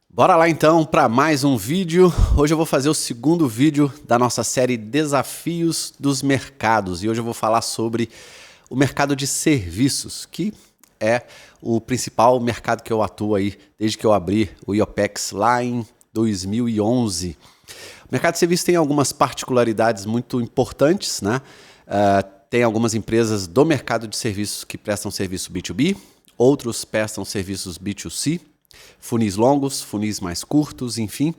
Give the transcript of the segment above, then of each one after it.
Bora lá então para mais um vídeo. Hoje eu vou fazer o segundo vídeo da nossa série Desafios dos Mercados e hoje eu vou falar sobre o mercado de serviços, que é o principal mercado que eu atuo aí desde que eu abri o IOPEX lá em 2011. O mercado de serviços tem algumas particularidades muito importantes, né? Tem algumas empresas do mercado de serviços que prestam serviço B2B, outros prestam serviços B2C, funis longos, funis mais curtos, enfim.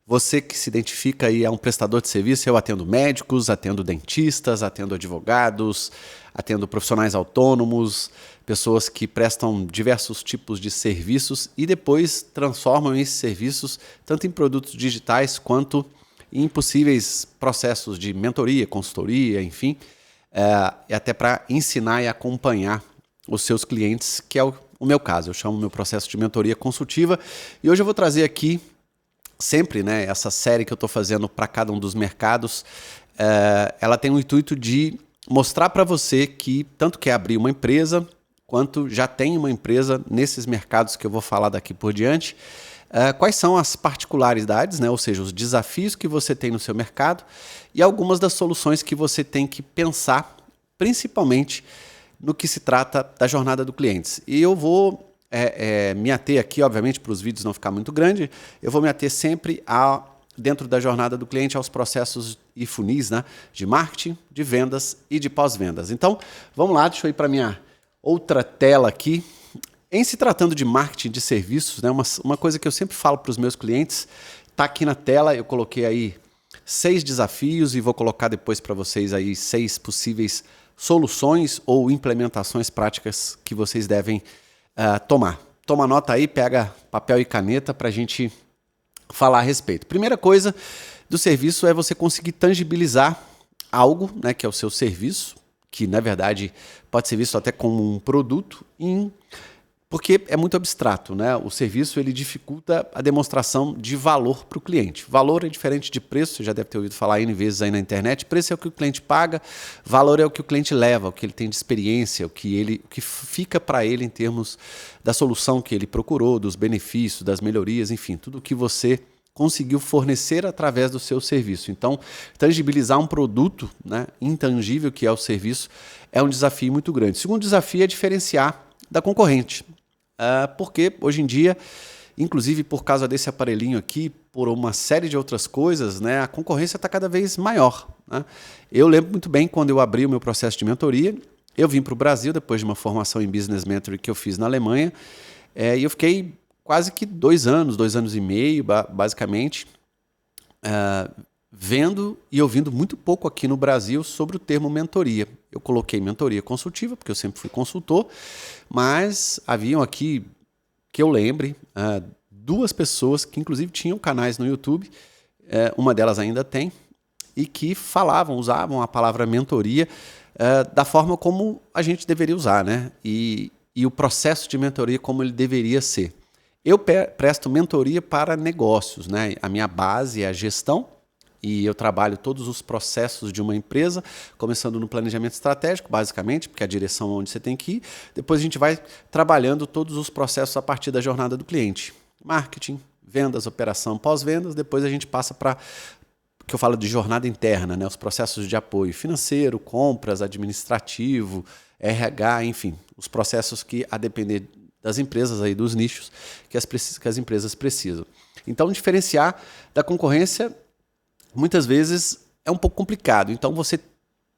Você que se identifica aí é um prestador de serviço, eu atendo médicos, atendo dentistas, atendo advogados, atendo profissionais autônomos, pessoas que prestam diversos tipos de serviços e depois transformam esses serviços tanto em produtos digitais quanto em possíveis processos de mentoria, consultoria, enfim, e até para ensinar e acompanhar os seus clientes, que é o meu caso. Eu chamo meu processo de mentoria consultiva e hoje eu vou trazer aqui sempre, né, essa série que eu estou fazendo para cada um dos mercados. Ela tem o intuito de mostrar para você que tanto quer abrir uma empresa quanto já tem uma empresa nesses mercados que eu vou falar daqui por diante. Quais são as particularidades, né? Ou seja, os desafios que você tem no seu mercado e algumas das soluções que você tem que pensar, principalmente no que se trata da jornada do cliente. E eu vou me ater aqui, obviamente, para os vídeos não ficar muito grande, eu vou me ater sempre dentro da jornada do cliente aos processos e funis, né, de marketing, de vendas e de pós-vendas. Então, vamos lá, deixa eu ir para a minha outra tela aqui. Em se tratando de marketing de serviços, né, uma coisa que eu sempre falo para os meus clientes, está aqui na tela, eu coloquei aí 6 desafios e vou colocar depois para vocês aí 6 possíveis soluções ou implementações práticas que vocês devem tomar. Toma nota aí, pega papel e caneta para a gente falar a respeito. Primeira coisa do serviço é você conseguir tangibilizar algo, né, que é o seu serviço, que na verdade pode ser visto até como um produto, porque é muito abstrato, né? O serviço ele dificulta a demonstração de valor para o cliente. Valor é diferente de preço, você já deve ter ouvido falar N vezes aí na internet. Preço é o que o cliente paga, valor é o que o cliente leva, o que ele tem de experiência, o que fica para ele em termos da solução que ele procurou, dos benefícios, das melhorias, enfim, tudo o que você conseguiu fornecer através do seu serviço. Então, tangibilizar um produto, né, intangível que é o serviço é um desafio muito grande. O segundo desafio é diferenciar da concorrente. Porque hoje em dia, inclusive por causa desse aparelhinho aqui, por uma série de outras coisas, né, a concorrência está cada vez maior, né? Eu lembro muito bem quando eu abri o meu processo de mentoria, eu vim para o Brasil depois de uma formação em Business Mentoring que eu fiz na Alemanha, e eu fiquei quase que 2 anos e meio, basicamente, vendo e ouvindo muito pouco aqui no Brasil sobre o termo mentoria. Eu coloquei mentoria consultiva, porque eu sempre fui consultor, mas haviam aqui, que eu lembre, 2 pessoas que inclusive tinham canais no YouTube, uma delas ainda tem, e que usavam a palavra mentoria da forma como a gente deveria usar, né? E o processo de mentoria como ele deveria ser. Eu presto mentoria para negócios, né? A minha base é a gestão, e eu trabalho todos os processos de uma empresa, começando no planejamento estratégico, basicamente, porque é a direção onde você tem que ir. Depois a gente vai trabalhando todos os processos a partir da jornada do cliente. Marketing, vendas, operação, pós-vendas. Depois a gente passa para o que eu falo de jornada interna, né? Os processos de apoio financeiro, compras, administrativo, RH, enfim. Os processos que, a depender das empresas, aí, dos nichos que as empresas precisam. Então, diferenciar da concorrência muitas vezes é um pouco complicado, então você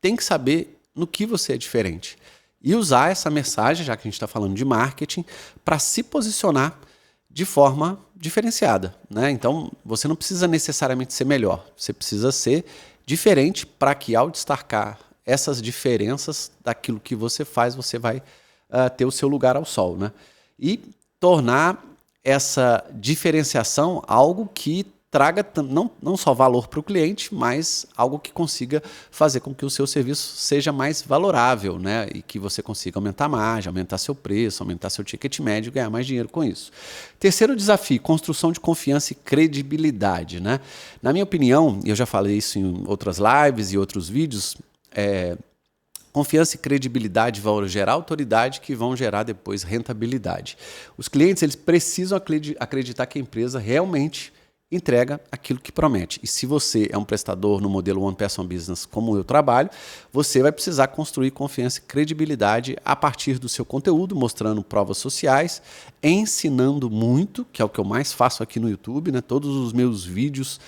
tem que saber no que você é diferente e usar essa mensagem, já que a gente está falando de marketing, para se posicionar de forma diferenciada, né? Então você não precisa necessariamente ser melhor, você precisa ser diferente para que ao destacar essas diferenças daquilo que você faz, você vai ter o seu lugar ao sol, né? E tornar essa diferenciação algo que traga não só valor para o cliente, mas algo que consiga fazer com que o seu serviço seja mais valorável, né? E que você consiga aumentar a margem, aumentar seu preço, aumentar seu ticket médio e ganhar mais dinheiro com isso. Terceiro desafio, construção de confiança e credibilidade, né? Na minha opinião, e eu já falei isso em outras lives e outros vídeos, Confiança e credibilidade vão gerar autoridade, que vão gerar depois rentabilidade. Os clientes eles precisam acreditar que a empresa realmente entrega aquilo que promete. E se você é um prestador no modelo One Person Business, como eu trabalho, você vai precisar construir confiança e credibilidade a partir do seu conteúdo, mostrando provas sociais, ensinando muito, que é o que eu mais faço aqui no YouTube, né? Todos os meus vídeos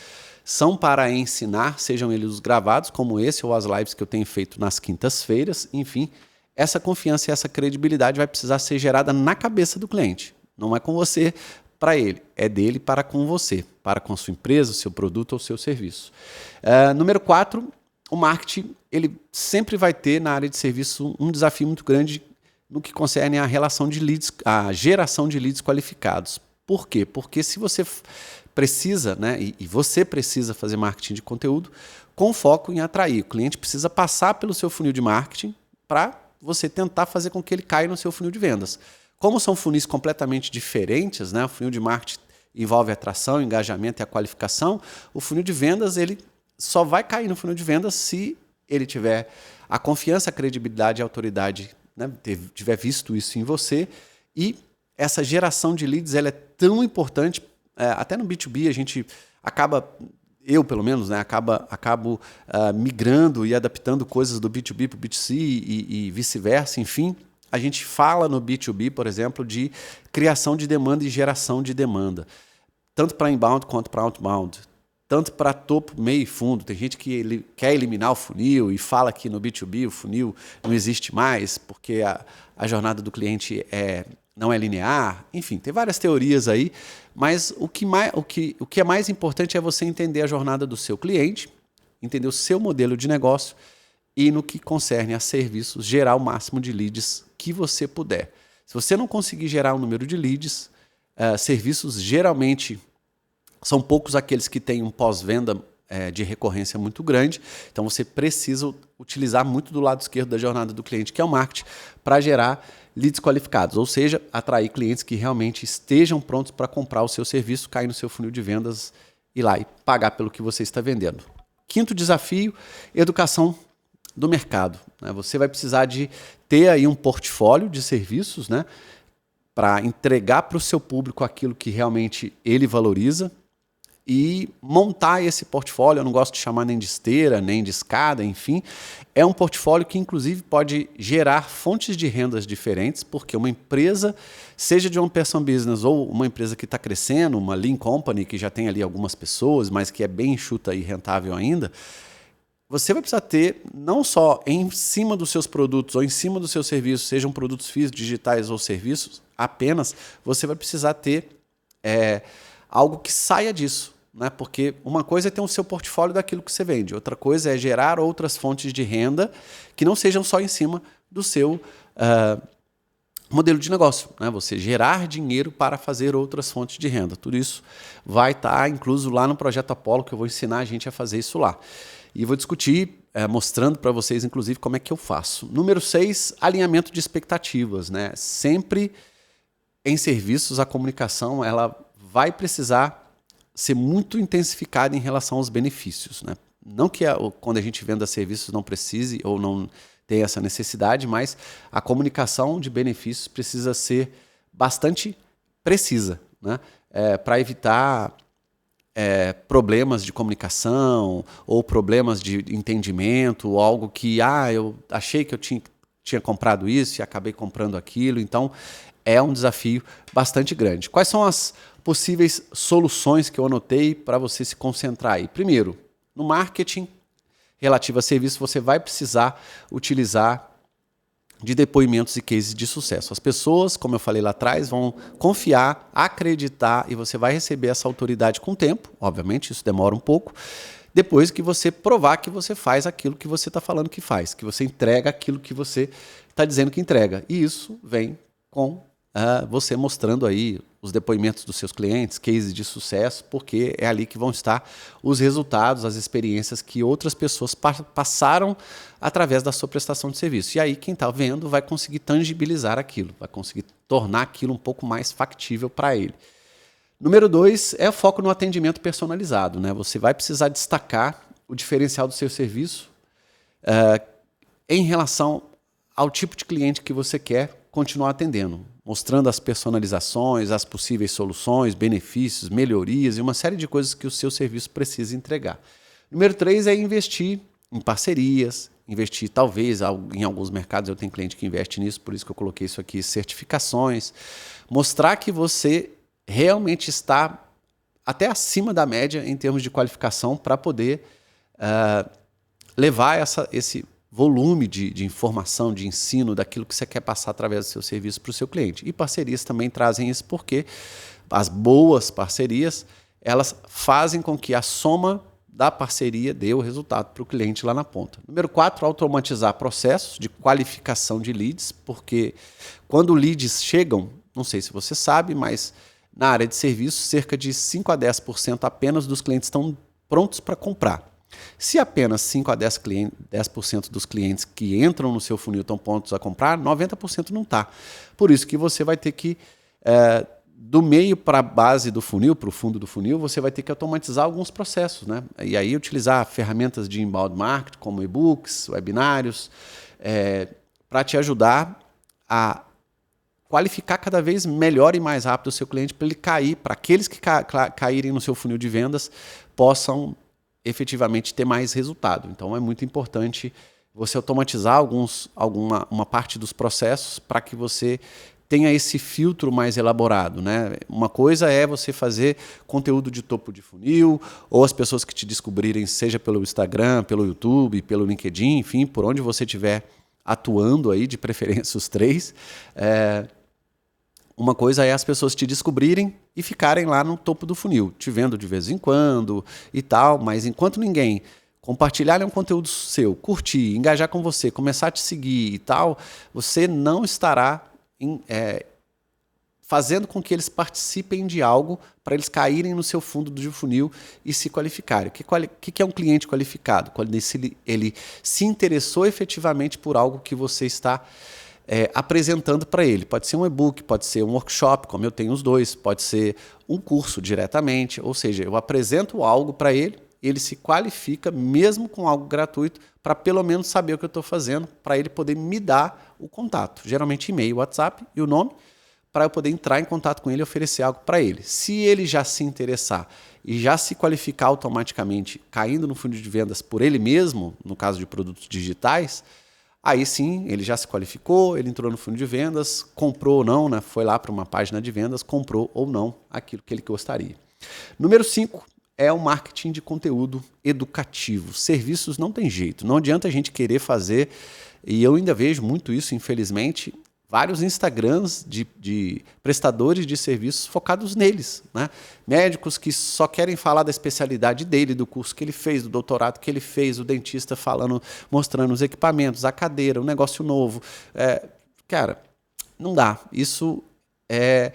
são para ensinar, sejam eles os gravados, como esse, ou as lives que eu tenho feito nas quintas-feiras. Enfim, essa confiança e essa credibilidade vai precisar ser gerada na cabeça do cliente. Não é com você para ele, é dele para com você, para com a sua empresa, o seu produto ou o seu serviço. Número 4, o marketing ele sempre vai ter na área de serviço um desafio muito grande no que concerne a relação de leads, a geração de leads qualificados. Por quê? Porque se você precisa, né, e você precisa fazer marketing de conteúdo com foco em atrair. O cliente precisa passar pelo seu funil de marketing para você tentar fazer com que ele caia no seu funil de vendas. Como são funis completamente diferentes, né, o funil de marketing envolve a atração, engajamento e a qualificação, o funil de vendas ele só vai cair no funil de vendas se ele tiver a confiança, a credibilidade e a autoridade, né, tiver visto isso em você. E essa geração de leads ela é tão importante, até no B2B a gente acaba, eu pelo menos, né, acabo migrando e adaptando coisas do B2B para o B2C e vice-versa, enfim. A gente fala no B2B, por exemplo, de criação de demanda e geração de demanda, tanto para inbound quanto para outbound, tanto para topo, meio e fundo. Tem gente que quer eliminar o funil e fala que no B2B o funil não existe mais porque a jornada do cliente não é linear. Enfim, tem várias teorias aí, mas o que é mais importante é você entender a jornada do seu cliente, entender o seu modelo de negócio e, no que concerne a serviços, gerar o máximo de leads que você puder. Se você não conseguir gerar um número de leads, serviços geralmente são poucos aqueles que têm um pós-venda de recorrência muito grande, então você precisa utilizar muito do lado esquerdo da jornada do cliente, que é o marketing, para gerar leads qualificados, ou seja, atrair clientes que realmente estejam prontos para comprar o seu serviço, cair no seu funil de vendas, ir lá e pagar pelo que você está vendendo. Quinto desafio, educação do mercado. Você vai precisar de ter aí um portfólio de serviços, né, para entregar para o seu público aquilo que realmente ele valoriza e montar esse portfólio. Eu não gosto de chamar nem de esteira, nem de escada, enfim. É um portfólio que, inclusive, pode gerar fontes de rendas diferentes, porque uma empresa, seja de One Person Business ou uma empresa que está crescendo, uma lean company que já tem ali algumas pessoas, mas que é bem enxuta e rentável ainda, você vai precisar ter, não só em cima dos seus produtos ou em cima dos seus serviços, sejam produtos físicos, digitais ou serviços, apenas, você vai precisar ter algo que saia disso, né? Porque uma coisa é ter o seu portfólio daquilo que você vende, outra coisa é gerar outras fontes de renda que não sejam só em cima do seu modelo de negócio, né? Você gerar dinheiro para fazer outras fontes de renda. Tudo isso vai estar incluso lá no Projeto Apollo, que eu vou ensinar a gente a fazer isso lá. E vou discutir, mostrando para vocês, inclusive, como é que eu faço. Número 6, alinhamento de expectativas, né? Sempre em serviços, a comunicação ela vai precisar ser muito intensificada em relação aos benefícios, né? Não que quando a gente venda serviços não precise ou não tenha essa necessidade, mas a comunicação de benefícios precisa ser bastante precisa, né? Para evitar problemas de comunicação ou problemas de entendimento, ou algo que eu achei que eu tinha comprado isso e acabei comprando aquilo. Então, é um desafio bastante grande. Quais são as possíveis soluções que eu anotei para você se concentrar aí? Primeiro, no marketing relativo a serviço, você vai precisar utilizar de depoimentos e cases de sucesso. As pessoas, como eu falei lá atrás, vão confiar, acreditar, e você vai receber essa autoridade com o tempo. Obviamente, isso demora um pouco. Depois que você provar que você faz aquilo que você está falando que faz, que você entrega aquilo que você está dizendo que entrega. E isso vem com você mostrando aí os depoimentos dos seus clientes, cases de sucesso, porque é ali que vão estar os resultados, as experiências que outras pessoas passaram através da sua prestação de serviço. E aí quem está vendo vai conseguir tangibilizar aquilo, vai conseguir tornar aquilo um pouco mais factível para ele. Número 2 é o foco no atendimento personalizado, né? Você vai precisar destacar o diferencial do seu serviço em relação ao tipo de cliente que você quer continuar atendendo, mostrando as personalizações, as possíveis soluções, benefícios, melhorias e uma série de coisas que o seu serviço precisa entregar. Número 3 é investir em parcerias, investir talvez em alguns mercados, eu tenho cliente que investe nisso, por isso que eu coloquei isso aqui, certificações, mostrar que você realmente está até acima da média em termos de qualificação para poder levar esse volume de informação, de ensino, daquilo que você quer passar através do seu serviço para o seu cliente. E parcerias também trazem isso porque as boas parcerias, elas fazem com que a soma da parceria dê o resultado para o cliente lá na ponta. Número 4, automatizar processos de qualificação de leads, porque quando leads chegam, não sei se você sabe, mas na área de serviços, cerca de 5 a 10% apenas dos clientes estão prontos para comprar. Se apenas 5 a 10% dos clientes que entram no seu funil estão prontos a comprar, 90% não está. Por isso que você vai ter que, do meio para a base do funil, para o fundo do funil, você vai ter que automatizar alguns processos, né? E aí utilizar ferramentas de inbound marketing, como e-books, webinários, para te ajudar a qualificar cada vez melhor e mais rápido o seu cliente para ele cair, para aqueles que caírem no seu funil de vendas possam efetivamente ter mais resultado. Então é muito importante você automatizar uma parte dos processos para que você tenha esse filtro mais elaborado, né? Uma coisa é você fazer conteúdo de topo de funil, ou as pessoas que te descobrirem, seja pelo Instagram, pelo YouTube, pelo LinkedIn, enfim, por onde você estiver atuando aí, de preferência os 3. Uma coisa é as pessoas te descobrirem e ficarem lá no topo do funil, te vendo de vez em quando e tal, mas enquanto ninguém compartilhar um conteúdo seu, curtir, engajar com você, começar a te seguir e tal, você não estará fazendo com que eles participem de algo para eles caírem no seu fundo de funil e se qualificarem. O que é um cliente qualificado? Quando ele se interessou efetivamente por algo que você está apresentando para ele. Pode ser um e-book, pode ser um workshop, como eu tenho os dois, pode ser um curso diretamente, ou seja, eu apresento algo para ele, ele se qualifica mesmo com algo gratuito para pelo menos saber o que eu estou fazendo, para ele poder me dar o contato, geralmente e-mail, WhatsApp e o nome, para eu poder entrar em contato com ele e oferecer algo para ele. Se ele já se interessar e já se qualificar automaticamente, caindo no fundo de vendas por ele mesmo, no caso de produtos digitais, aí sim, ele já se qualificou, ele entrou no fundo de vendas, comprou ou não, né? Foi lá para uma página de vendas, comprou ou não aquilo que ele gostaria. Número 5 é o marketing de conteúdo educativo. Serviços não tem jeito, não adianta a gente querer fazer, e eu ainda vejo muito isso, infelizmente, vários Instagrams de prestadores de serviços focados neles, né? Médicos que só querem falar da especialidade dele, do curso que ele fez, do doutorado que ele fez, o dentista mostrando os equipamentos, a cadeira, o negócio novo. Cara, não dá. Isso é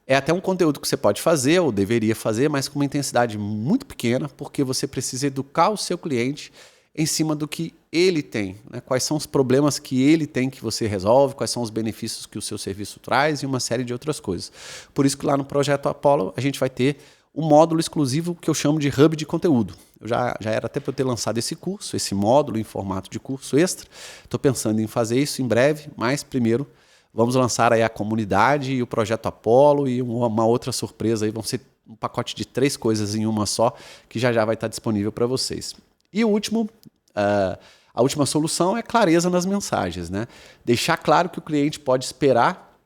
até um conteúdo que você pode fazer, ou deveria fazer, mas com uma intensidade muito pequena, porque você precisa educar o seu cliente em cima do que ele tem, né? Quais são os problemas que ele tem que você resolve, quais são os benefícios que o seu serviço traz e uma série de outras coisas. Por isso que lá no Projeto Apollo a gente vai ter um módulo exclusivo que eu chamo de Hub de Conteúdo. Eu já era até para eu ter lançado esse curso, esse módulo em formato de curso extra. Estou pensando em fazer isso em breve, mas primeiro vamos lançar aí a comunidade e o Projeto Apollo e uma outra surpresa aí, vão ser um pacote de 3 coisas em uma só, que já vai estar disponível para vocês. E o último, a última solução é clareza nas mensagens, né? Deixar claro que o cliente pode esperar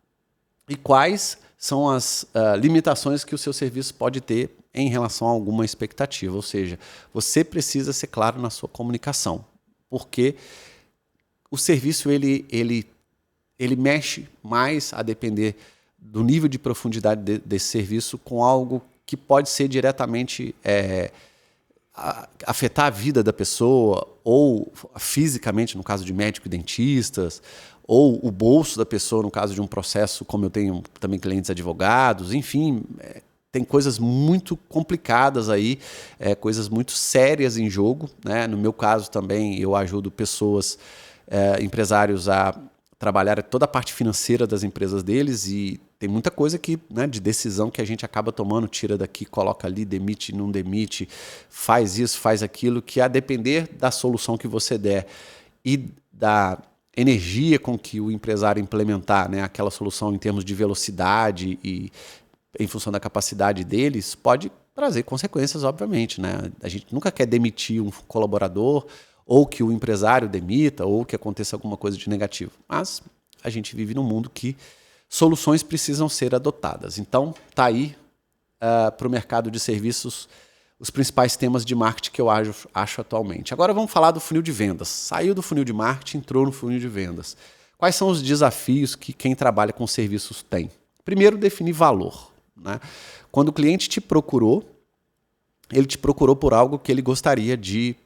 e quais são as limitações que o seu serviço pode ter em relação a alguma expectativa. Ou seja, você precisa ser claro na sua comunicação, porque o serviço ele mexe mais a depender do nível de profundidade desse serviço com algo que pode ser diretamente afetar a vida da pessoa, ou fisicamente, no caso de médico e dentistas, ou o bolso da pessoa, no caso de um processo, como eu tenho também clientes advogados, enfim, tem coisas muito complicadas aí, coisas muito sérias em jogo, né? No meu caso também, eu ajudo pessoas, empresários a trabalhar toda a parte financeira das empresas deles, e tem muita coisa que, né, de decisão que a gente acaba tomando, tira daqui, coloca ali, demite, não demite, faz isso, faz aquilo, que a depender da solução que você der e da energia com que o empresário implementar, né, aquela solução em termos de velocidade e em função da capacidade deles, pode trazer consequências, obviamente, né? A gente nunca quer demitir um colaborador, ou que o empresário demita, ou que aconteça alguma coisa de negativo. Mas a gente vive num mundo que soluções precisam ser adotadas. Então, está aí para o mercado de serviços os principais temas de marketing que eu acho atualmente. Agora vamos falar do funil de vendas. Saiu do funil de marketing, entrou no funil de vendas. Quais são os desafios que quem trabalha com serviços tem? Primeiro, definir valor, né? Quando o cliente te procurou, ele te procurou por algo que ele gostaria de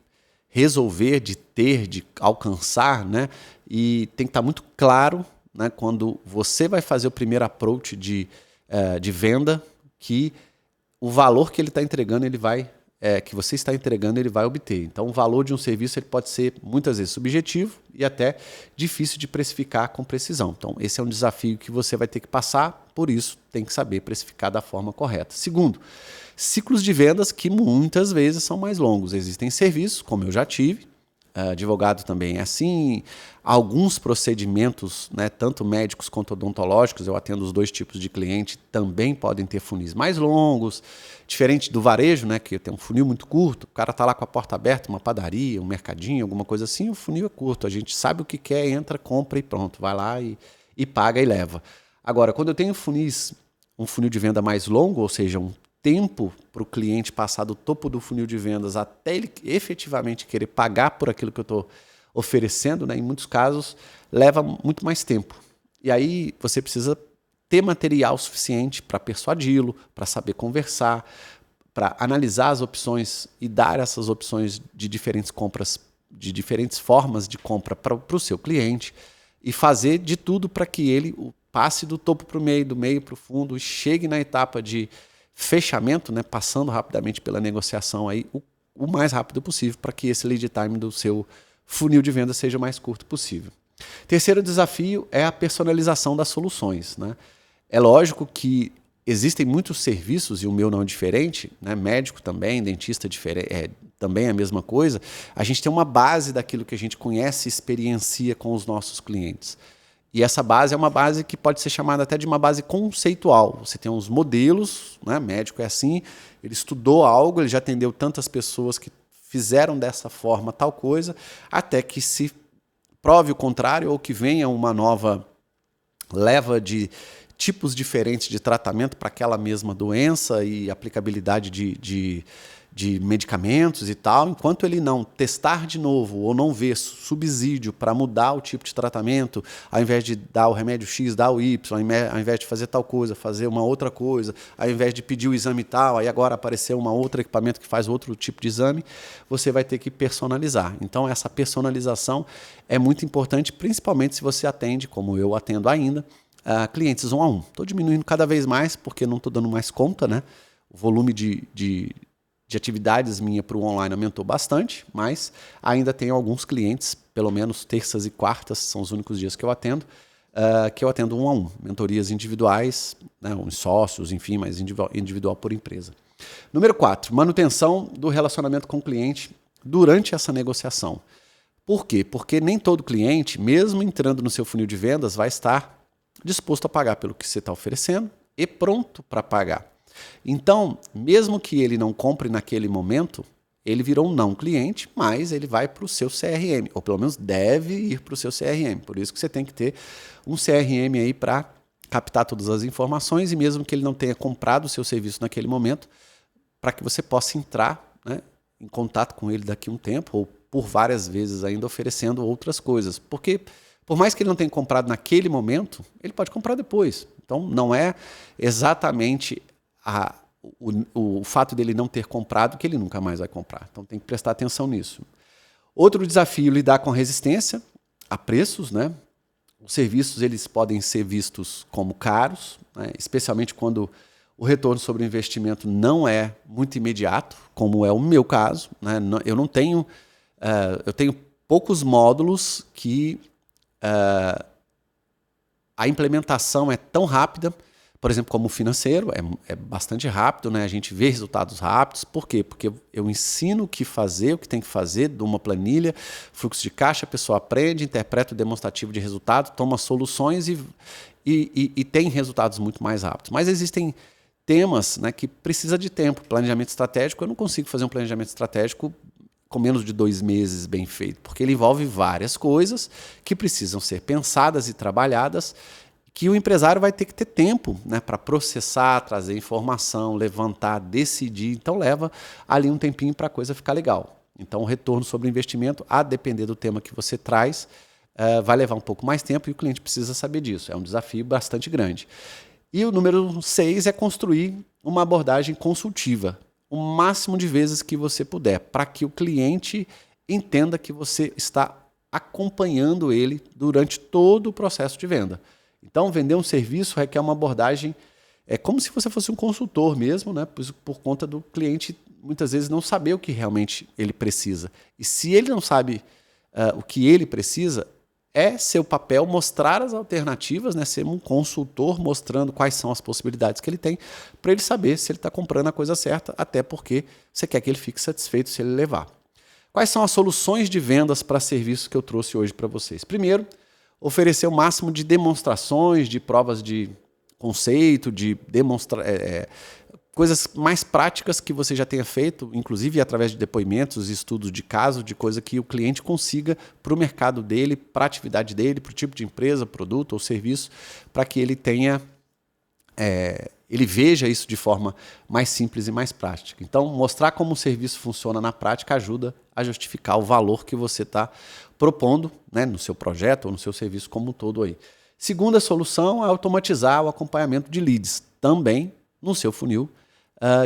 resolver, de ter, de alcançar, né? E tem que estar muito claro, né, quando você vai fazer o primeiro approach de venda, que o valor que ele está entregando, que você está entregando, ele vai obter. Então, o valor de um serviço ele pode ser muitas vezes subjetivo e até difícil de precificar com precisão. Então, esse é um desafio que você vai ter que passar, por isso tem que saber precificar da forma correta. Segundo, ciclos de vendas que muitas vezes são mais longos. Existem serviços, como eu já tive, advogado também é assim, alguns procedimentos, né, tanto médicos quanto odontológicos, eu atendo os dois tipos de cliente, também podem ter funis mais longos, diferente do varejo, né, que tem um funil muito curto, o cara está lá com a porta aberta, uma padaria, um mercadinho, alguma coisa assim, o funil é curto, a gente sabe o que quer, entra, compra e pronto, vai lá e paga e leva. Agora, quando eu tenho um funil de venda mais longo, ou seja, um tempo para o cliente passar do topo do funil de vendas até ele efetivamente querer pagar por aquilo que eu estou oferecendo, né, em muitos casos, leva muito mais tempo. E aí você precisa ter material suficiente para persuadi-lo, para saber conversar, para analisar as opções e dar essas opções de diferentes compras, de diferentes formas de compra para o seu cliente e fazer de tudo para que ele passe do topo para o meio, do meio para o fundo e chegue na etapa de fechamento, né, passando rapidamente pela negociação aí, o mais rápido possível para que esse lead time do seu funil de venda seja o mais curto possível. Terceiro desafio é a personalização das soluções, né? É lógico que existem muitos serviços, e o meu não é diferente, né? Médico também, dentista também é a mesma coisa. A gente tem uma base daquilo que a gente conhece e experiencia com os nossos clientes. E essa base é uma base que pode ser chamada até de uma base conceitual. Você tem uns modelos, né? Médico é assim, ele estudou algo, ele já atendeu tantas pessoas que fizeram dessa forma tal coisa, até que se prove o contrário ou que venha uma nova leva de tipos diferentes de tratamento para aquela mesma doença e aplicabilidade de medicamentos e tal, enquanto ele não testar de novo ou não ver subsídio para mudar o tipo de tratamento, ao invés de dar o remédio X, dar o Y, ao invés de fazer tal coisa, fazer uma outra coisa, ao invés de pedir o exame tal, aí agora apareceu um outro equipamento que faz outro tipo de exame, você vai ter que personalizar. Então essa personalização é muito importante, principalmente se você atende, como eu atendo ainda, clientes 1 a 1. Estou diminuindo cada vez mais, porque não estou dando mais conta, né? O volume de atividades minha para o online aumentou bastante, mas ainda tenho alguns clientes, pelo menos terças e quartas, são os únicos dias que eu atendo 1 a 1, mentorias individuais, né, uns sócios, enfim, mas individual por empresa. Número 4, manutenção do relacionamento com o cliente durante essa negociação. Por quê? Porque nem todo cliente, mesmo entrando no seu funil de vendas, vai estar disposto a pagar pelo que você está oferecendo e pronto para pagar. Então, mesmo que ele não compre naquele momento, ele virou um não cliente, mas ele vai para o seu CRM, ou pelo menos deve ir para o seu CRM. Por isso que você tem que ter um CRM aí para captar todas as informações e mesmo que ele não tenha comprado o seu serviço naquele momento, para que você possa entrar, né, em contato com ele daqui a um tempo ou por várias vezes ainda oferecendo outras coisas. Porque por mais que ele não tenha comprado naquele momento, ele pode comprar depois. Então não é exatamente o fato dele não ter comprado que ele nunca mais vai comprar. Então tem que prestar atenção nisso. Outro desafio, lidar com resistência a preços, né? Os serviços eles podem ser vistos como caros, né? Especialmente quando o retorno sobre o investimento não é muito imediato, como é o meu caso, né? Eu tenho poucos módulos que a implementação é tão rápida, Por exemplo, como o financeiro, é bastante rápido, né? A gente vê resultados rápidos. Por quê? Porque eu ensino o que fazer, o que tem que fazer de uma planilha, fluxo de caixa, a pessoa aprende, interpreta o demonstrativo de resultado, toma soluções e tem resultados muito mais rápidos. Mas existem temas, né, que precisa de tempo. Planejamento estratégico, eu não consigo fazer um planejamento estratégico com menos de 2 meses bem feito, porque ele envolve várias coisas que precisam ser pensadas e trabalhadas, que o empresário vai ter que ter tempo, né, para processar, trazer informação, levantar, decidir. Então leva ali um tempinho para a coisa ficar legal. Então o retorno sobre o investimento, a depender do tema que você traz, vai levar um pouco mais tempo e o cliente precisa saber disso. É um desafio bastante grande. E o número 6 é construir uma abordagem consultiva, o máximo de vezes que você puder, para que o cliente entenda que você está acompanhando ele durante todo o processo de venda. Então, vender um serviço requer uma abordagem, é como se você fosse um consultor mesmo, né? Por conta do cliente muitas vezes não saber o que realmente ele precisa. E se ele não sabe o que ele precisa, é seu papel mostrar as alternativas, né? Ser um consultor mostrando quais são as possibilidades que ele tem, para ele saber se ele está comprando a coisa certa, até porque você quer que ele fique satisfeito se ele levar. Quais são as soluções de vendas para serviços que eu trouxe hoje para vocês? Primeiro, oferecer o máximo de demonstrações, de provas de conceito, de coisas mais práticas que você já tenha feito, inclusive através de depoimentos, estudos de caso, de coisa que o cliente consiga para o mercado dele, para a atividade dele, para o tipo de empresa, produto ou serviço, para que ele tenha, ele veja isso de forma mais simples e mais prática. Então, mostrar como o serviço funciona na prática ajuda a justificar o valor que você está propondo, né, no seu projeto ou no seu serviço como um todo aí. Segunda solução é automatizar o acompanhamento de leads, também no seu funil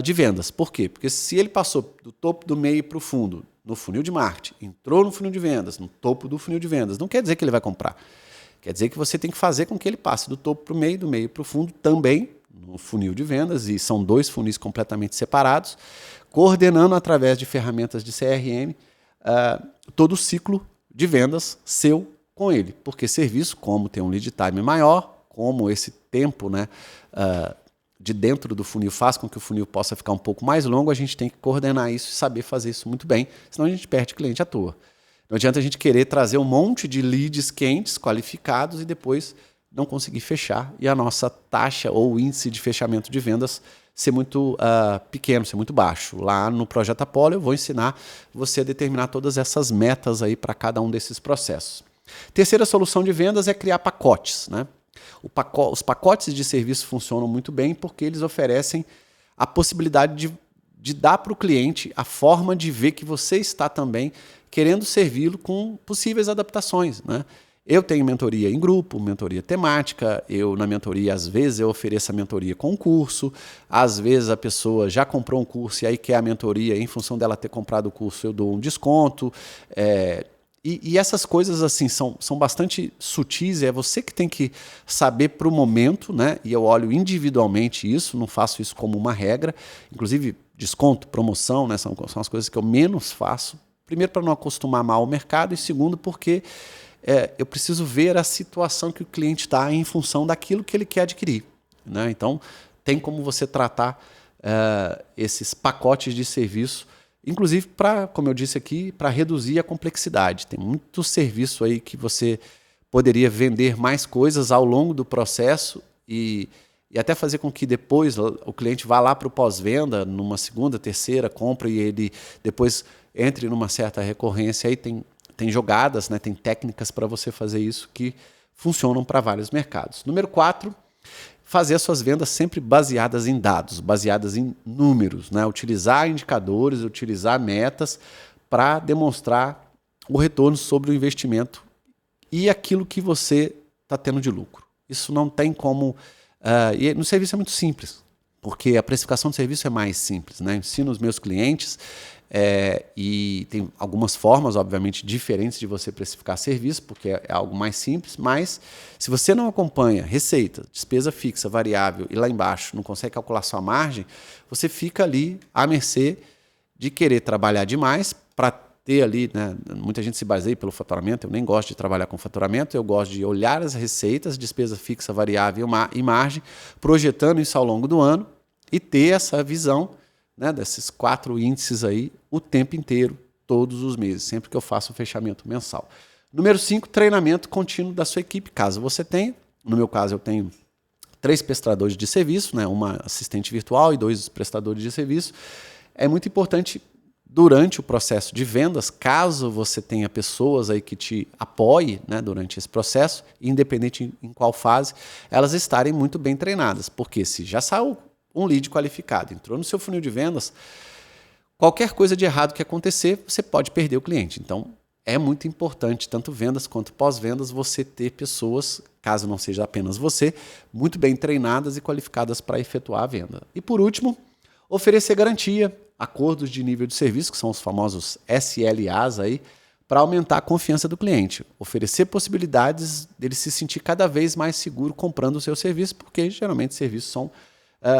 de vendas. Por quê? Porque se ele passou do topo do meio para o fundo, no funil de marketing, entrou no funil de vendas, no topo do funil de vendas, não quer dizer que ele vai comprar. Quer dizer que você tem que fazer com que ele passe do topo para o meio, do meio para o fundo, também no funil de vendas, e são 2 funis completamente separados, coordenando através de ferramentas de CRM todo o ciclo de vendas seu com ele. Porque serviço, como tem um lead time maior, como esse tempo, né, de dentro do funil faz com que o funil possa ficar um pouco mais longo, a gente tem que coordenar isso e saber fazer isso muito bem, senão a gente perde cliente à toa. Não adianta a gente querer trazer um monte de leads quentes, qualificados, e depois não conseguir fechar, e a nossa taxa ou índice de fechamento de vendas ser muito pequeno, ser muito baixo. Lá no Projeto Apollo eu vou ensinar você a determinar todas essas metas aí para cada um desses processos. Terceira solução de vendas é criar pacotes, né? Os pacotes de serviço funcionam muito bem porque eles oferecem a possibilidade de dar para o cliente a forma de ver que você está também querendo servi-lo com possíveis adaptações, né? Eu tenho mentoria em grupo, mentoria temática, na mentoria, às vezes, eu ofereço a mentoria com um curso, às vezes a pessoa já comprou um curso e aí quer a mentoria, em função dela ter comprado o curso, eu dou um desconto. E essas coisas assim são bastante sutis, é você que tem que saber para o momento, né? E eu olho individualmente isso, não faço isso como uma regra. Inclusive, desconto, promoção, né? São as coisas que eu menos faço. Primeiro, para não acostumar mal o mercado, e segundo, porque eu preciso ver a situação que o cliente está em função daquilo que ele quer adquirir, né? Então, tem como você tratar esses pacotes de serviço, inclusive para, como eu disse aqui, para reduzir a complexidade. Tem muito serviço aí que você poderia vender mais coisas ao longo do processo e até fazer com que depois o cliente vá lá para o pós-venda, numa segunda, terceira compra, e ele depois entre numa certa recorrência. Aí tem jogadas, né, tem técnicas para você fazer isso que funcionam para vários mercados. Número 4, fazer as suas vendas sempre baseadas em dados, baseadas em números, né? Utilizar indicadores, utilizar metas para demonstrar o retorno sobre o investimento e aquilo que você está tendo de lucro. Isso não tem como... e no serviço é muito simples, porque a precificação do serviço é mais simples, né? Eu ensino os meus clientes e tem algumas formas, obviamente, diferentes de você precificar serviço, porque é algo mais simples, mas se você não acompanha receita, despesa fixa, variável, e lá embaixo não consegue calcular sua margem, você fica ali à mercê de querer trabalhar demais para ter ali, né, muita gente se baseia pelo faturamento, eu nem gosto de trabalhar com faturamento, eu gosto de olhar as receitas, despesa fixa, variável e margem, projetando isso ao longo do ano e ter essa visão, né, desses 4 índices aí o tempo inteiro, todos os meses, sempre que eu faço o fechamento mensal. Número 5, treinamento contínuo da sua equipe, caso você tenha. No meu caso, eu tenho 3 prestadores de serviço, né, uma assistente virtual e 2 prestadores de serviço. É muito importante, durante o processo de vendas, caso você tenha pessoas aí que te apoiem, né, durante esse processo, independente em qual fase, elas estarem muito bem treinadas. Porque se já saiu um lead qualificado, entrou no seu funil de vendas, qualquer coisa de errado que acontecer, você pode perder o cliente. Então, é muito importante, tanto vendas quanto pós-vendas, você ter pessoas, caso não seja apenas você, muito bem treinadas e qualificadas para efetuar a venda. E por último, oferecer garantia, acordos de nível de serviço, que são os famosos SLAs aí, para aumentar a confiança do cliente. Oferecer possibilidades dele se sentir cada vez mais seguro comprando o seu serviço, porque geralmente serviços são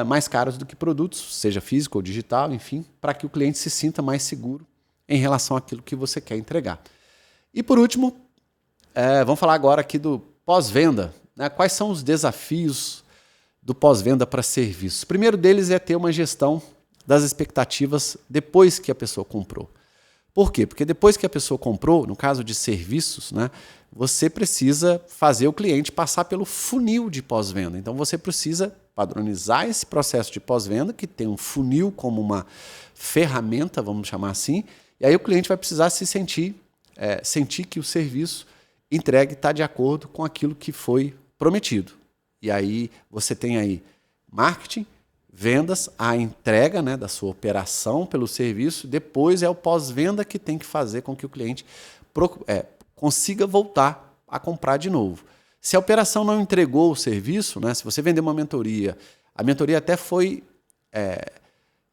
mais caros do que produtos, seja físico ou digital, enfim, para que o cliente se sinta mais seguro em relação àquilo que você quer entregar. E por último, vamos falar agora aqui do pós-venda, né? Quais são os desafios do pós-venda para serviços? O primeiro deles é ter uma gestão das expectativas depois que a pessoa comprou. Por quê? Porque depois que a pessoa comprou, no caso de serviços, né, você precisa fazer o cliente passar pelo funil de pós-venda. Então você precisa padronizar esse processo de pós-venda, que tem um funil como uma ferramenta, vamos chamar assim, e aí o cliente vai precisar se sentir que o serviço entregue está de acordo com aquilo que foi prometido. E aí você tem aí marketing, vendas, a entrega, né, da sua operação pelo serviço, depois é o pós-venda que tem que fazer com que o cliente consiga voltar a comprar de novo. Se a operação não entregou o serviço, né, se você vender uma mentoria, a mentoria até foi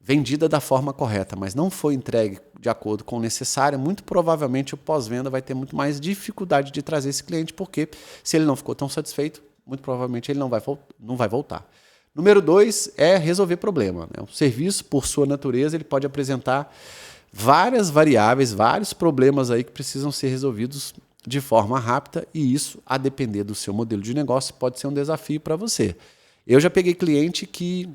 vendida da forma correta, mas não foi entregue de acordo com o necessário, muito provavelmente o pós-venda vai ter muito mais dificuldade de trazer esse cliente, porque se ele não ficou tão satisfeito, muito provavelmente ele não vai voltar. Número 2 é resolver problema, né? O serviço, por sua natureza, ele pode apresentar várias variáveis, vários problemas aí que precisam ser resolvidos de forma rápida, e isso, a depender do seu modelo de negócio, pode ser um desafio para você. Eu já peguei cliente que,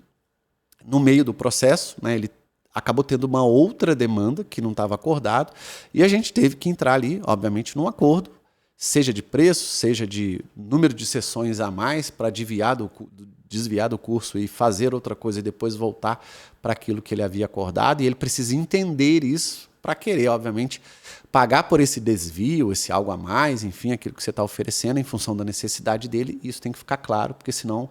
no meio do processo, né, ele acabou tendo uma outra demanda que não estava acordado, e a gente teve que entrar ali, obviamente, num acordo, seja de preço, seja de número de sessões a mais para desviar do curso e fazer outra coisa e depois voltar para aquilo que ele havia acordado, e ele precisa entender isso para querer, obviamente, pagar por esse desvio, esse algo a mais, enfim, aquilo que você está oferecendo em função da necessidade dele. Isso tem que ficar claro, porque senão,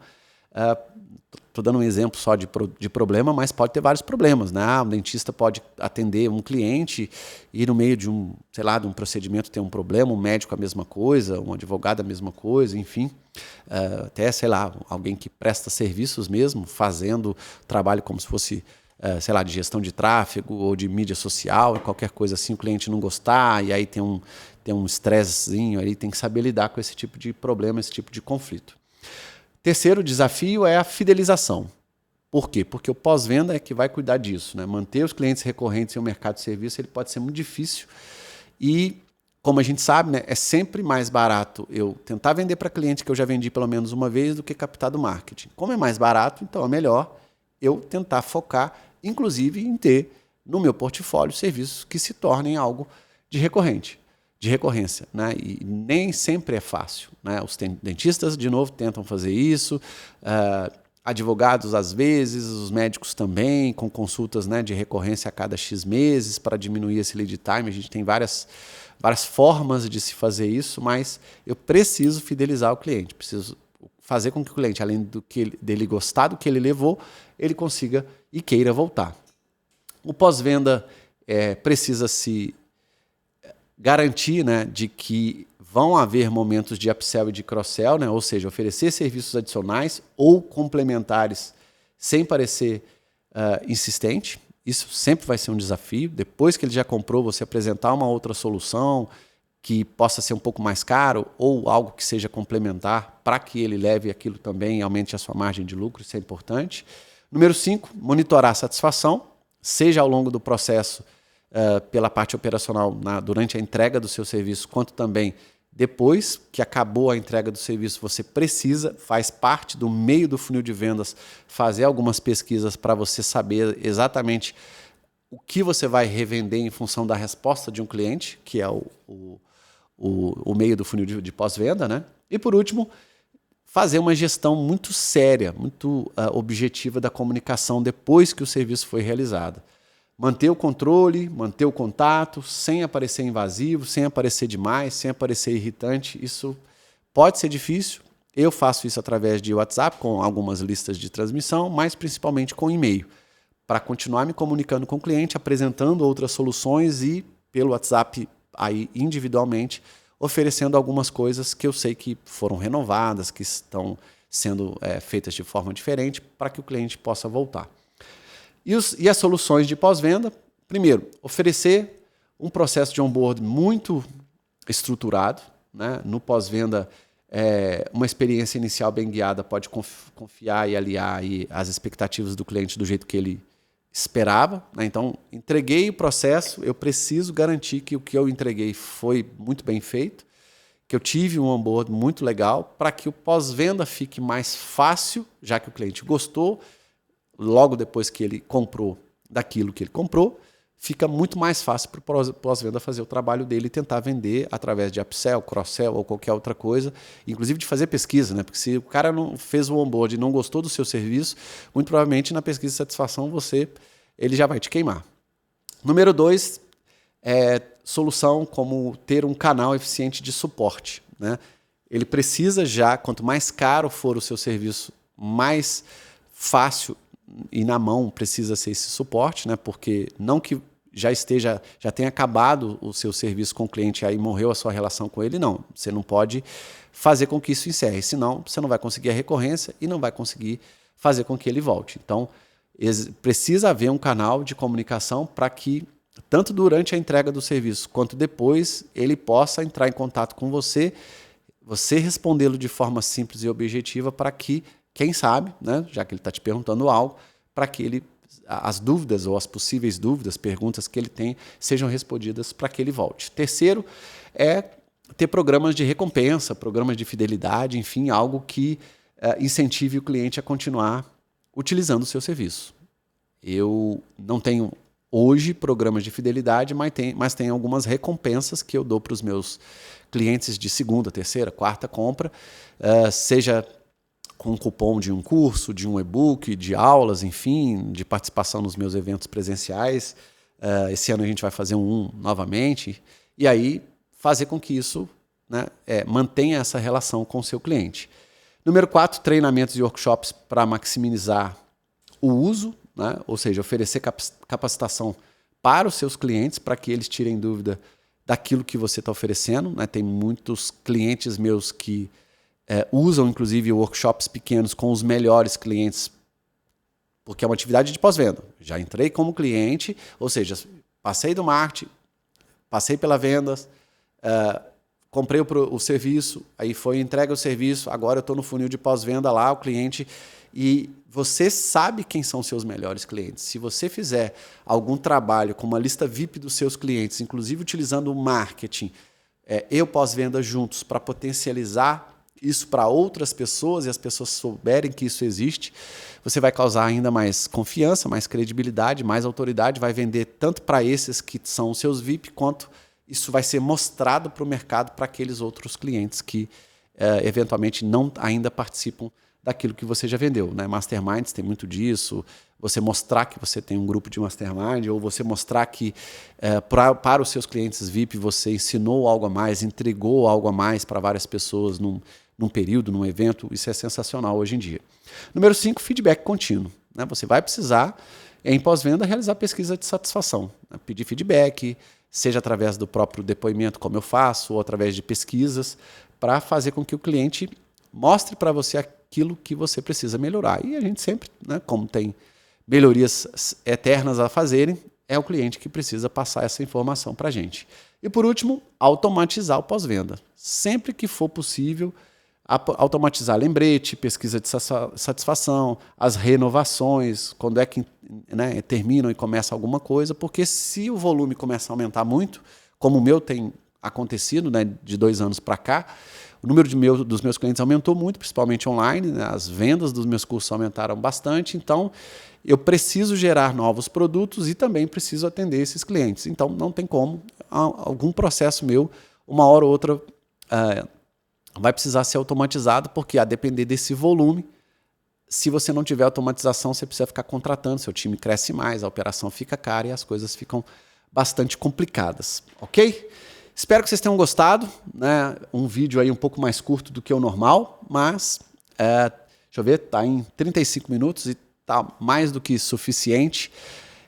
estou dando um exemplo só de problema, mas pode ter vários problemas, né? Um dentista pode atender um cliente e no meio de um procedimento ter um problema, um médico a mesma coisa, um advogado a mesma coisa, enfim, até, alguém que presta serviços mesmo, fazendo trabalho como se fosse, de gestão de tráfego ou de mídia social, qualquer coisa assim, o cliente não gostar, e aí tem um estressezinho aí, tem que saber lidar com esse tipo de problema, esse tipo de conflito. Terceiro desafio é a fidelização. Por quê? Porque o pós-venda é que vai cuidar disso, né? Manter os clientes recorrentes em um mercado de serviço, ele pode ser muito difícil. E, como a gente sabe, né, é sempre mais barato eu tentar vender para cliente que eu já vendi pelo menos uma vez do que captar do marketing. Como é mais barato, então é melhor eu tentar focar, inclusive, em ter no meu portfólio serviços que se tornem algo de recorrência, né? E nem sempre é fácil, né? Os dentistas, de novo, tentam fazer isso, advogados às vezes, os médicos também, com consultas, né, de recorrência a cada X meses para diminuir esse lead time. A gente tem várias formas de se fazer isso, mas eu preciso fidelizar o cliente, preciso fazer com que o cliente, além dele gostar do que ele levou, ele consiga e queira voltar. O pós-venda precisa se garantir, né, de que vão haver momentos de upsell e de cross-sell, né, ou seja, oferecer serviços adicionais ou complementares sem parecer insistente. Isso sempre vai ser um desafio. Depois que ele já comprou, você apresentar uma outra solução que possa ser um pouco mais caro ou algo que seja complementar para que ele leve aquilo também e aumente a sua margem de lucro, isso é importante. Número 5, monitorar a satisfação, seja ao longo do processo pela parte operacional durante a entrega do seu serviço, quanto também depois que acabou a entrega do serviço, você precisa, faz parte do meio do funil de vendas, fazer algumas pesquisas para você saber exatamente o que você vai revender em função da resposta de um cliente, que é o meio do funil de pós-venda, né? E por último, fazer uma gestão muito séria, muito objetiva da comunicação depois que o serviço foi realizado. Manter o controle, manter o contato, sem aparecer invasivo, sem aparecer demais, sem aparecer irritante. Isso pode ser difícil. Eu faço isso através de WhatsApp, com algumas listas de transmissão, mas principalmente com e-mail, para continuar me comunicando com o cliente, apresentando outras soluções e, pelo WhatsApp, aí individualmente, oferecendo algumas coisas que eu sei que foram renovadas, que estão sendo feitas de forma diferente, para que o cliente possa voltar. E as soluções de pós-venda? Primeiro, oferecer um processo de onboard muito estruturado, né? No pós-venda, uma experiência inicial bem guiada pode confiar e aliar aí as expectativas do cliente do jeito que ele esperava, né? Então, entreguei o processo, eu preciso garantir que o que eu entreguei foi muito bem feito, que eu tive um onboard muito legal, para que o pós-venda fique mais fácil, já que o cliente gostou, logo depois que ele comprou daquilo que ele comprou, fica muito mais fácil para o pós-venda fazer o trabalho dele e tentar vender através de upsell, cross-sell ou qualquer outra coisa, inclusive de fazer pesquisa, né? Porque se o cara não fez o onboard e não gostou do seu serviço, muito provavelmente na pesquisa de satisfação ele já vai te queimar. Número 2, solução como ter um canal eficiente de suporte, né? Ele precisa já, quanto mais caro for o seu serviço, mais fácil e na mão precisa ser esse suporte, né? Porque não que já tenha acabado o seu serviço com o cliente e aí morreu a sua relação com ele, não. Você não pode fazer com que isso encerre, senão você não vai conseguir a recorrência e não vai conseguir fazer com que ele volte. Então, precisa haver um canal de comunicação para que, tanto durante a entrega do serviço quanto depois, ele possa entrar em contato com você respondê-lo de forma simples e objetiva para que, quem sabe, né, já que ele está te perguntando algo, para que as dúvidas ou as possíveis dúvidas, perguntas que ele tem, sejam respondidas para que ele volte. Terceiro é ter programas de recompensa, programas de fidelidade, enfim, algo que incentive o cliente a continuar utilizando o seu serviço. Eu não tenho hoje programas de fidelidade, mas tem algumas recompensas que eu dou para os meus clientes de segunda, terceira, quarta compra, seja com um cupom de um curso, de um e-book, de aulas, enfim, de participação nos meus eventos presenciais. Esse ano a gente vai fazer um novamente. E aí fazer com que isso, né, mantenha essa relação com o seu cliente. Número 4, treinamentos e workshops para maximizar o uso, né? Ou seja, oferecer capacitação para os seus clientes, para que eles tirem dúvida daquilo que você está oferecendo, né? Tem muitos clientes meus que usam, inclusive, workshops pequenos com os melhores clientes, porque é uma atividade de pós-venda. Já entrei como cliente, ou seja, passei do marketing, passei pela vendas, comprei o serviço, aí foi entrega o serviço, agora eu estou no funil de pós-venda lá, o cliente, e você sabe quem são os seus melhores clientes. Se você fizer algum trabalho com uma lista VIP dos seus clientes, inclusive utilizando o marketing e o pós-venda juntos para potencializar isso para outras pessoas e as pessoas souberem que isso existe, você vai causar ainda mais confiança, mais credibilidade, mais autoridade, vai vender tanto para esses que são os seus VIP, quanto isso vai ser mostrado para o mercado para aqueles outros clientes que eventualmente não ainda participam daquilo que você já vendeu, né? Masterminds tem muito disso, você mostrar que você tem um grupo de mastermind, ou você mostrar que para os seus clientes VIP você ensinou algo a mais, entregou algo a mais para várias pessoas num período, num evento. Isso é sensacional hoje em dia. Número 5, feedback contínuo, né? Você vai precisar, em pós-venda, realizar pesquisa de satisfação, né? Pedir feedback, seja através do próprio depoimento, como eu faço, ou através de pesquisas, para fazer com que o cliente mostre para você aquilo que você precisa melhorar. E a gente sempre, né, como tem melhorias eternas a fazerem, é o cliente que precisa passar essa informação para a gente. E por último, automatizar o pós-venda. Sempre que for possível, automatizar lembrete, pesquisa de satisfação, as renovações, quando é que, né, terminam e começa alguma coisa, porque se o volume começa a aumentar muito, como o meu tem acontecido, né, de 2 anos para cá, o número dos meus clientes aumentou muito, principalmente online, né, as vendas dos meus cursos aumentaram bastante, então eu preciso gerar novos produtos e também preciso atender esses clientes. Então não tem como, algum processo meu, uma hora ou outra, vai precisar ser automatizado, porque a depender desse volume, se você não tiver automatização, você precisa ficar contratando, seu time cresce mais, a operação fica cara e as coisas ficam bastante complicadas, ok? Espero que vocês tenham gostado, né? Um vídeo aí um pouco mais curto do que o normal, mas, deixa eu ver, está em 35 minutos e está mais do que suficiente.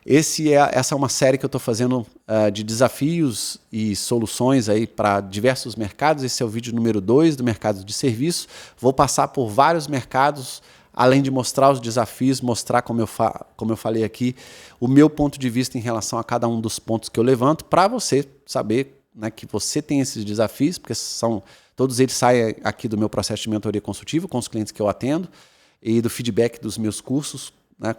Essa é uma série que eu estou fazendo de desafios e soluções aí para diversos mercados. Esse é o vídeo número 2 do mercado de serviço. Vou passar por vários mercados, além de mostrar os desafios, mostrar, como eu falei aqui, o meu ponto de vista em relação a cada um dos pontos que eu levanto, para você saber, né, que você tem esses desafios, porque todos eles saem aqui do meu processo de mentoria consultiva com os clientes que eu atendo e do feedback dos meus cursos, né,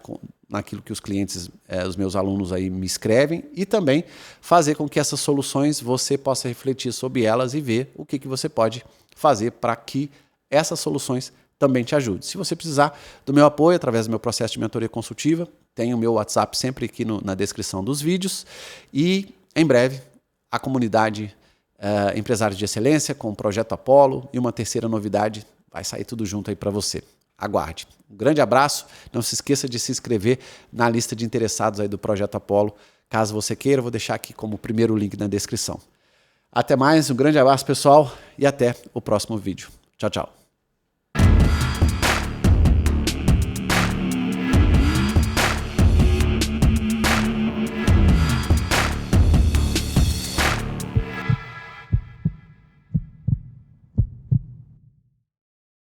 naquilo que os clientes, os meus alunos aí me escrevem, e também fazer com que essas soluções você possa refletir sobre elas e ver o que você pode fazer para que essas soluções também te ajudem. Se você precisar do meu apoio através do meu processo de mentoria consultiva, tem o meu WhatsApp sempre aqui na descrição dos vídeos, e em breve a comunidade Empresários de Excelência com o Projeto Apollo, e uma terceira novidade, vai sair tudo junto aí para você. Aguarde. Um grande abraço, não se esqueça de se inscrever na lista de interessados aí do Projeto Apollo, caso você queira, eu vou deixar aqui como primeiro link na descrição. Até mais, um grande abraço pessoal e até o próximo vídeo. Tchau, tchau.